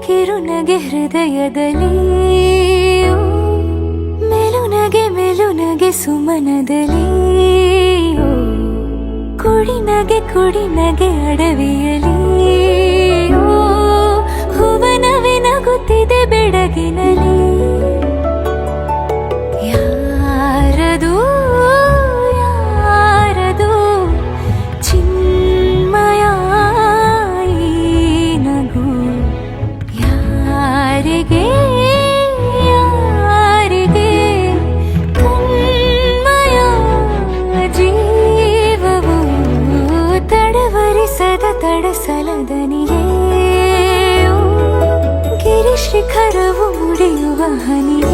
ಕಿರುನಗೆ ಹೃದಯದಲ್ಲಿ ಮೆಲುನಗೆ ಸುಮನದಲ್ಲಿ ಕುಡಿನಗೆ ಅಡವಿಯಲಿ ಹೂವನವೇ ನಗುತ್ತಿದೆ ಬೆಡಗಿನಲ್ಲಿ ಯಾರದು ಚಿನ್ಮಯ ಈ ನಗು ಯಾರಿಗೆ ತನ್ಮಯ ಜೀವವು ತಡವರಿಸದ ತಡಸಲದನಿಯೇ ಗಿರಿಶಿಖರವು ಮುಡಿಯುವ ಹನಿಯೇ